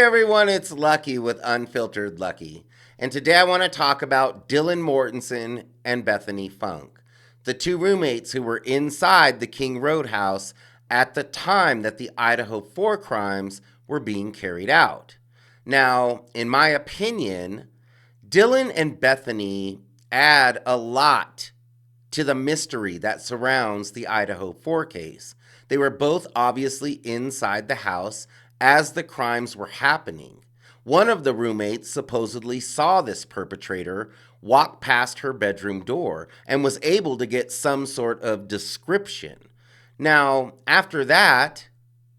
everyone, it's Lucky with Unfiltered Lucky. And today I want to talk about Dylan Mortensen and Bethany Funk, the two roommates who were inside the King Roadhouse at the time that the Idaho 4 crimes were being carried out. Now, in my opinion, Dylan and Bethany add a lot to the mystery that surrounds the Idaho 4 case. They were both obviously inside the house as the crimes were happening. One of the roommates supposedly saw this perpetrator walk past her bedroom door and was able to get some sort of description. Now, after that,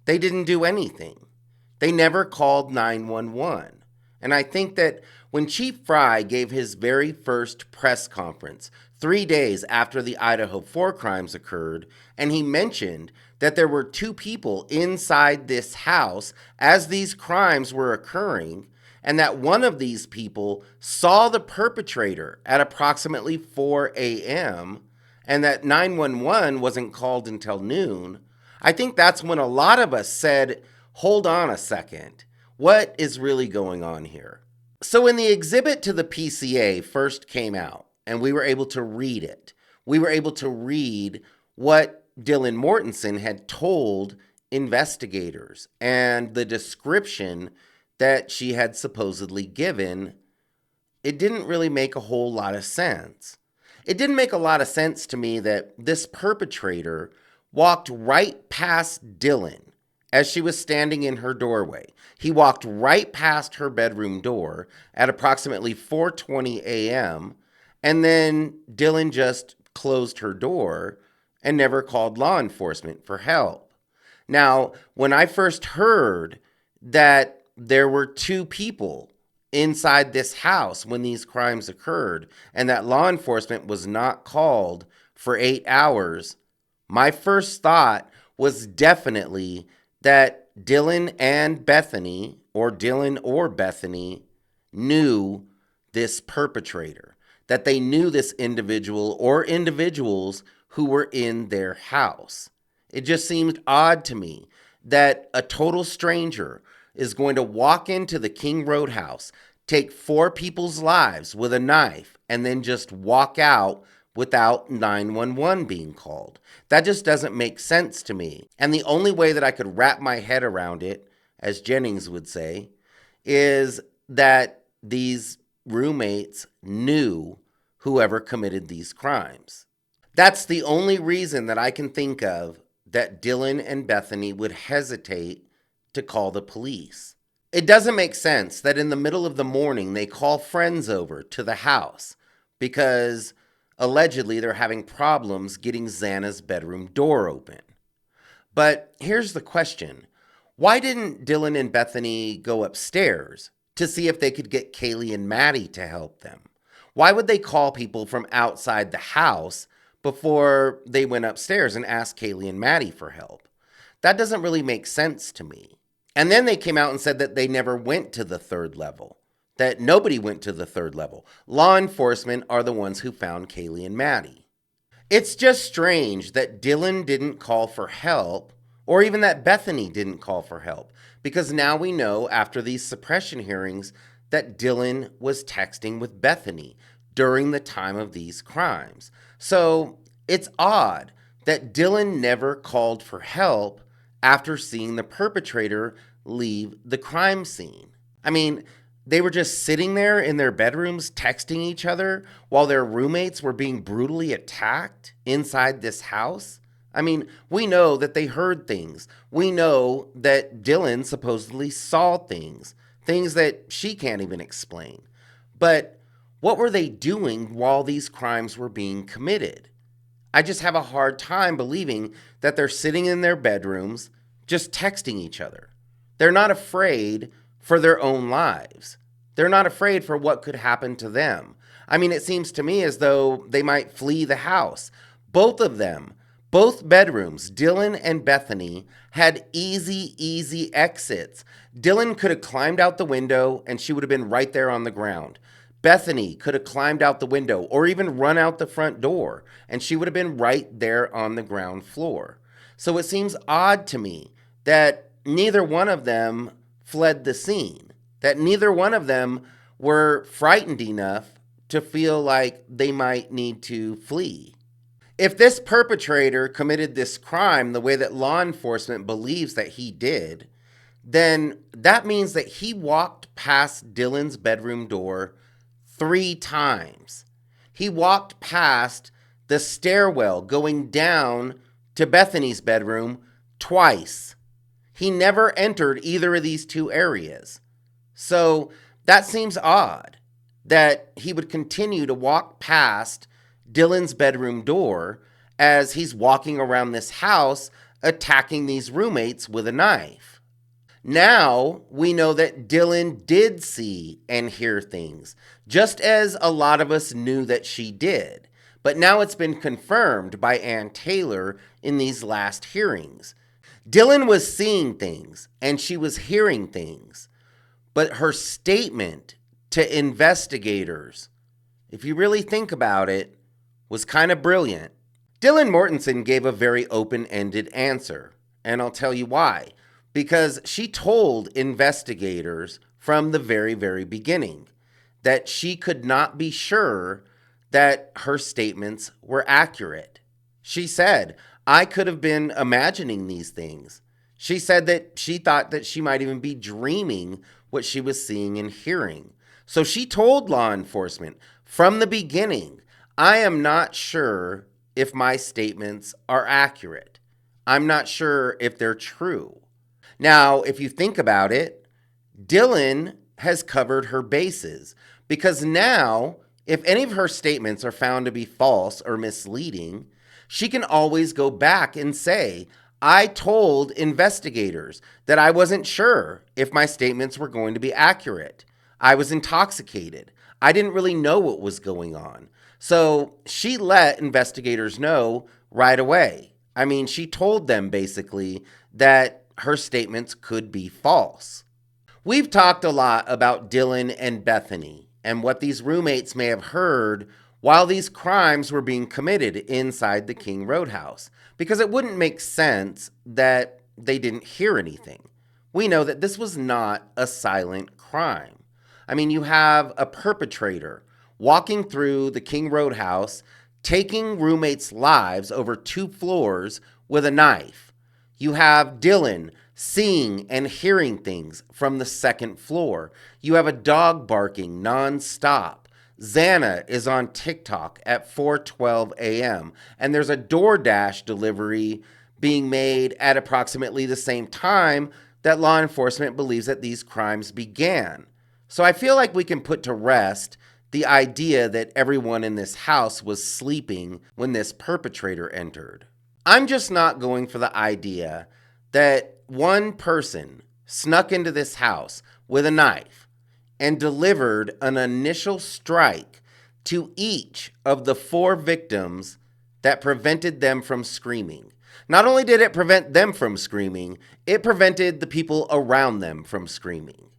they didn't do anything. They never called 911. And I think that when Chief Fry gave his very first press conference 3 days after the Idaho 4 crimes occurred, and he mentioned that there were two people inside this house as these crimes were occurring, and that one of these people saw the perpetrator at approximately 4 a.m., and that 911 wasn't called until noon, I think that's when a lot of us said, hold on a second, what is really going on here? So when the exhibit to the PCA first came out, and we were able to read it, we were able to read what Dylan Mortensen had told investigators and the description that she had supposedly given. It didn't really make a whole lot of sense. It didn't make a lot of sense to me that this perpetrator walked right past Dylan as she was standing in her doorway. He walked right past her bedroom door at approximately 4:20 a.m., and then Dylan just closed her door and never called law enforcement for help. Now, when I first heard that there were two people inside this house when these crimes occurred and that law enforcement was not called for 8 hours, my first thought was definitely that Dylan and Bethany, or Dylan or Bethany, knew this perpetrator, that they knew this individual or individuals who were in their house. It just seemed odd to me that a total stranger is going to walk into the King Roadhouse, take 4 people's lives with a knife, and then just walk out without 911 being called. That just doesn't make sense to me. And the only way that I could wrap my head around it, as Jennings would say, is that these roommates knew whoever committed these crimes. That's the only reason that I can think of that Dylan and Bethany would hesitate to call the police. It doesn't make sense that in the middle of the morning they call friends over to the house because allegedly they're having problems getting Xana's bedroom door open. But here's the question. Why didn't Dylan and Bethany go upstairs to see if they could get Kaylee and Maddie to help them? Why would they call people from outside the house before they went upstairs and asked Kaylee and Maddie for help? That doesn't really make sense to me. And then they came out and said that they never went to the 3rd level, that nobody went to the 3rd level. Law enforcement are the ones who found Kaylee and Maddie. It's just strange that Dylan didn't call for help, or even that Bethany didn't call for help, because now we know after these suppression hearings that Dylan was texting with Bethany during the time of these crimes. So it's odd that Dylan never called for help after seeing the perpetrator leave the crime scene. I mean, they were just sitting there in their bedrooms texting each other while their roommates were being brutally attacked inside this house. I mean, we know that they heard things. We know that Dylan supposedly saw things that she can't even explain. But what were they doing while these crimes were being committed? I just have a hard time believing that they're sitting in their bedrooms just texting each other. They're not afraid for their own lives. They're not afraid for what could happen to them. I mean, it seems to me as though they might flee the house. Both of them, both bedrooms, Dylan and Bethany, had easy exits. Dylan could have climbed out the window and she would have been right there on the ground. Bethany could have climbed out the window or even run out the front door and she would have been right there on the ground floor. So it seems odd to me that neither one of them fled the scene, that neither one of them were frightened enough to feel like they might need to flee. If this perpetrator committed this crime the way that law enforcement believes that he did, then that means that he walked past Dylan's bedroom door 3 times. He walked past the stairwell going down to Bethany's bedroom twice. He never entered either of these two areas. So that seems odd that he would continue to walk past Dylan's bedroom door as he's walking around this house attacking these roommates with a knife. Now we know that Dylan did see and hear things, just as a lot of us knew that she did. But now it's been confirmed by Ann Taylor in these last hearings. Dylan was seeing things and she was hearing things, but her statement to investigators, if you really think about it, was kind of brilliant. Dylan Mortensen gave a very open-ended answer, and I'll tell you why. Because she told investigators from the very, very beginning that she could not be sure that her statements were accurate. She said, I could have been imagining these things. She said that she thought that she might even be dreaming what she was seeing and hearing. So she told law enforcement from the beginning, I am not sure if my statements are accurate. I'm not sure if they're true. Now, if you think about it, Dylan has covered her bases because now, if any of her statements are found to be false or misleading, she can always go back and say, I told investigators that I wasn't sure if my statements were going to be accurate. I was intoxicated. I didn't really know what was going on. So she let investigators know right away. I mean, she told them basically that her statements could be false. We've talked a lot about Dylan and Bethany and what these roommates may have heard while these crimes were being committed inside the King Roadhouse, because it wouldn't make sense that they didn't hear anything. We know that this was not a silent crime. I mean, you have a perpetrator walking through the King Roadhouse, taking roommates' lives over 2 floors with a knife. You have Dylan seeing and hearing things from the 2nd floor. You have a dog barking nonstop. Xana is on TikTok at 4:12 a.m. and there's a DoorDash delivery being made at approximately the same time that law enforcement believes that these crimes began. So I feel like we can put to rest the idea that everyone in this house was sleeping when this perpetrator entered. I'm just not going for the idea that one person snuck into this house with a knife and delivered an initial strike to each of the 4 victims that prevented them from screaming. Not only did it prevent them from screaming, it prevented the people around them from screaming.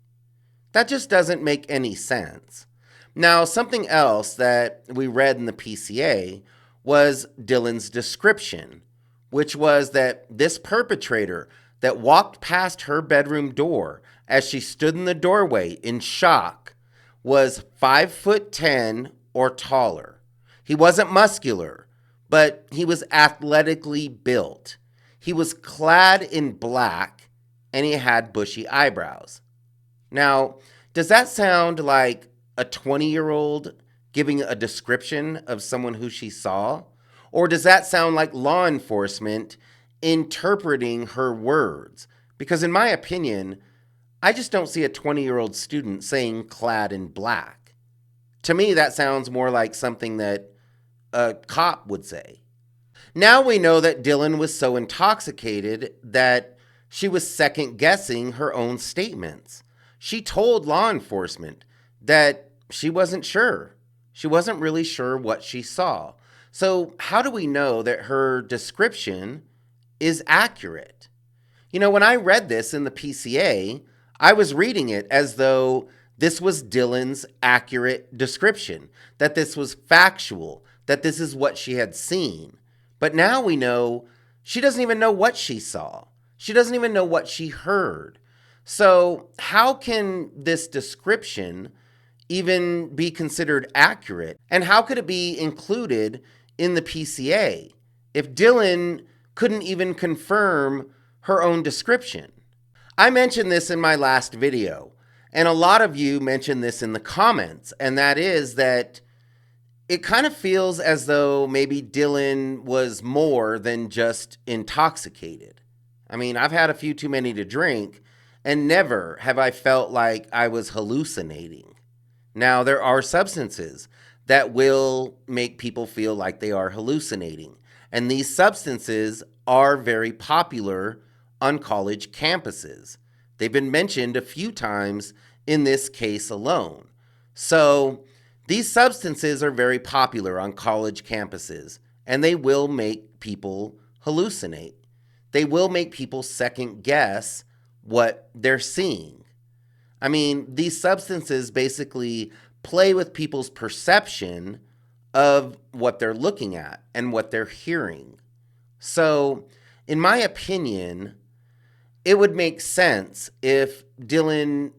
That just doesn't make any sense. Now, something else that we read in the PCA was Dylan's description, which was that this perpetrator that walked past her bedroom door as she stood in the doorway in shock was 5'10" or taller. He wasn't muscular, but he was athletically built. He was clad in black and he had bushy eyebrows. Now, does that sound like a 20-year-old giving a description of someone who she saw? Or does that sound like law enforcement interpreting her words? Because in my opinion, I just don't see a 20-year-old student saying clad in black. To me, that sounds more like something that a cop would say. Now we know that Dylan was so intoxicated that she was second-guessing her own statements. She told law enforcement that she wasn't sure. She wasn't really sure what she saw. So how do we know that her description is accurate? You know, when I read this in the PCA, I was reading it as though this was Dylan's accurate description, that this was factual, that this is what she had seen. But now we know she doesn't even know what she saw. She doesn't even know what she heard. So, how can this description even be considered accurate? And how could it be included in the PCA if Dylan couldn't even confirm her own description? I mentioned this in my last video, and a lot of you mentioned this in the comments, and that is that it kind of feels as though maybe Dylan was more than just intoxicated. I mean, I've had a few too many to drink, and never have I felt like I was hallucinating. Now, there are substances that will make people feel like they are hallucinating, and these substances are very popular on college campuses. They've been mentioned a few times in this case alone. So, these substances are very popular on college campuses, and they will make people hallucinate. They will make people second guess what they're seeing. I mean, these substances basically play with people's perception of what they're looking at and what they're hearing. So, in my opinion, it would make sense if Dylan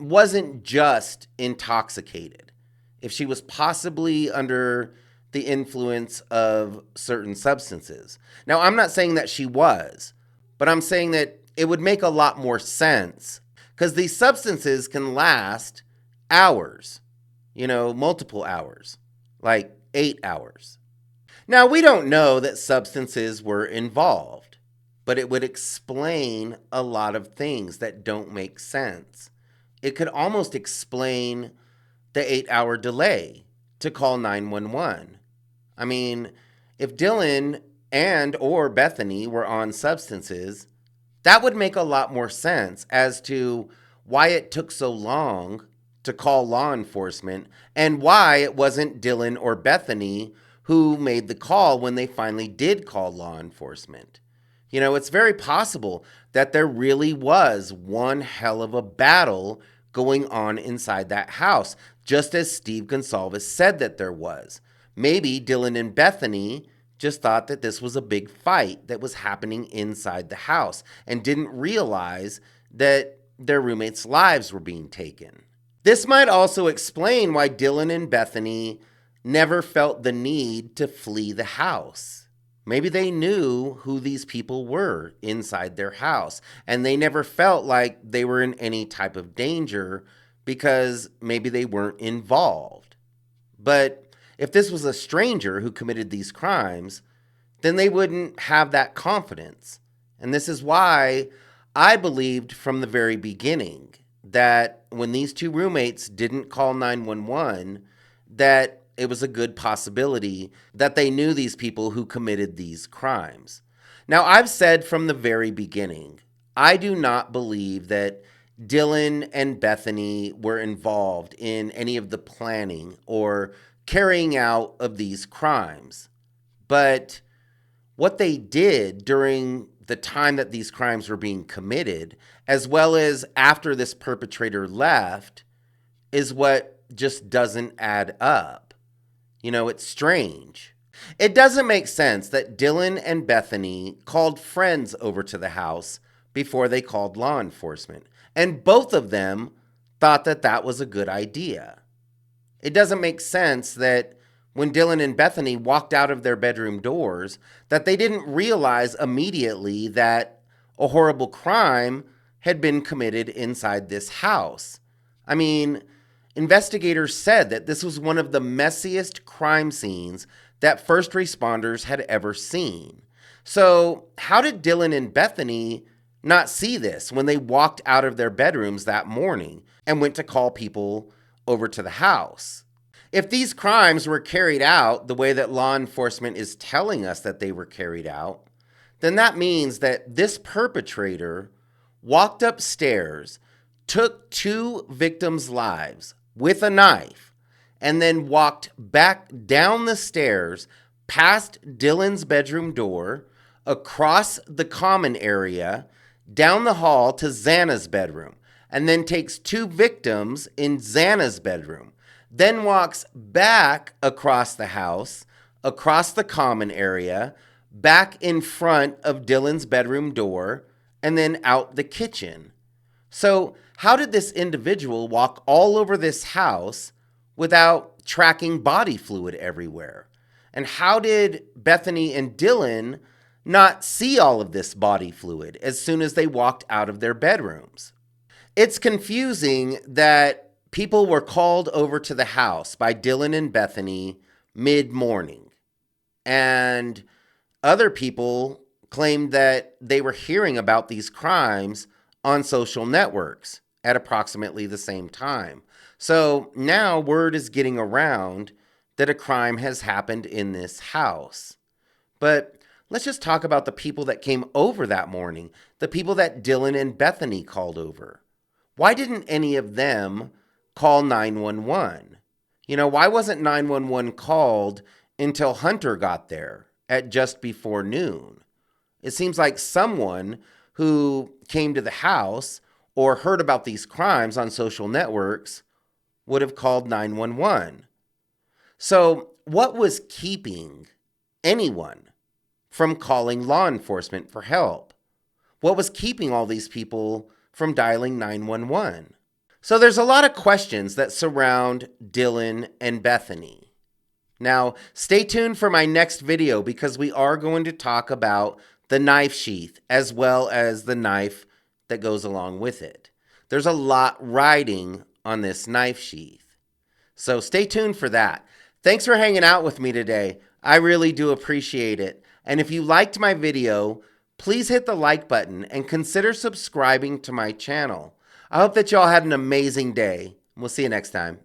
wasn't just intoxicated, if she was possibly under the influence of certain substances. Now, I'm not saying that she was, but I'm saying that it would make a lot more sense because these substances can last hours, multiple hours, like 8 hours. Now, we don't know that substances were involved, but it would explain a lot of things that don't make sense. It could almost explain the 8-hour delay to call 911. I mean, if Dylan and or Bethany were on substances, that would make a lot more sense as to why it took so long to call law enforcement and why it wasn't Dylan or Bethany who made the call when they finally did call law enforcement. It's very possible that there really was one hell of a battle going on inside that house, just as Steve Gonsalves said that there was. Maybe Dylan and Bethany just thought that this was a big fight that was happening inside the house and didn't realize that their roommates' lives were being taken. This might also explain why Dylan and Bethany never felt the need to flee the house. Maybe they knew who these people were inside their house, and they never felt like they were in any type of danger because maybe they weren't involved. But if this was a stranger who committed these crimes, then they wouldn't have that confidence. And this is why I believed from the very beginning that when these two roommates didn't call 911, that it was a good possibility that they knew these people who committed these crimes. Now, I've said from the very beginning, I do not believe that Dylan and Bethany were involved in any of the planning or carrying out of these crimes. But what they did during the time that these crimes were being committed, as well as after this perpetrator left, is what just doesn't add up. It's strange. It doesn't make sense that Dylan and Bethany called friends over to the house before they called law enforcement, and both of them thought that that was a good idea. It doesn't make sense that when Dylan and Bethany walked out of their bedroom doors, that they didn't realize immediately that a horrible crime had been committed inside this house. I mean, investigators said that this was one of the messiest crime scenes that first responders had ever seen. So, how did Dylan and Bethany not see this when they walked out of their bedrooms that morning and went to call people over to the house? If these crimes were carried out the way that law enforcement is telling us that they were carried out, then that means that this perpetrator walked upstairs, took two victims' lives with a knife, and then walked back down the stairs past Dylan's bedroom door, across the common area, down the hall to Xana's bedroom, and then takes two victims in Xana's bedroom, then walks back across the house, across the common area, back in front of Dylan's bedroom door, and then out the kitchen. So, how did this individual walk all over this house without tracking body fluid everywhere? And how did Bethany and Dylan not see all of this body fluid as soon as they walked out of their bedrooms? It's confusing that people were called over to the house by Dylan and Bethany mid-morning, and other people claimed that they were hearing about these crimes on social networks at approximately the same time. So now word is getting around that a crime has happened in this house. But let's just talk about the people that came over that morning, the people that Dylan and Bethany called over. Why didn't any of them call 911? Why wasn't 911 called until Hunter got there at just before noon? It seems like someone who came to the house or heard about these crimes on social networks would have called 911. So, what was keeping anyone from calling law enforcement for help? What was keeping all these people from dialing 911? So, there's a lot of questions that surround Dylan and Bethany. Now, stay tuned for my next video because we are going to talk about the knife sheath as well as the knife that goes along with it. There's a lot riding on this knife sheath. So stay tuned for that. Thanks for hanging out with me today. I really do appreciate it. And if you liked my video, please hit the like button and consider subscribing to my channel. I hope that y'all had an amazing day. We'll see you next time.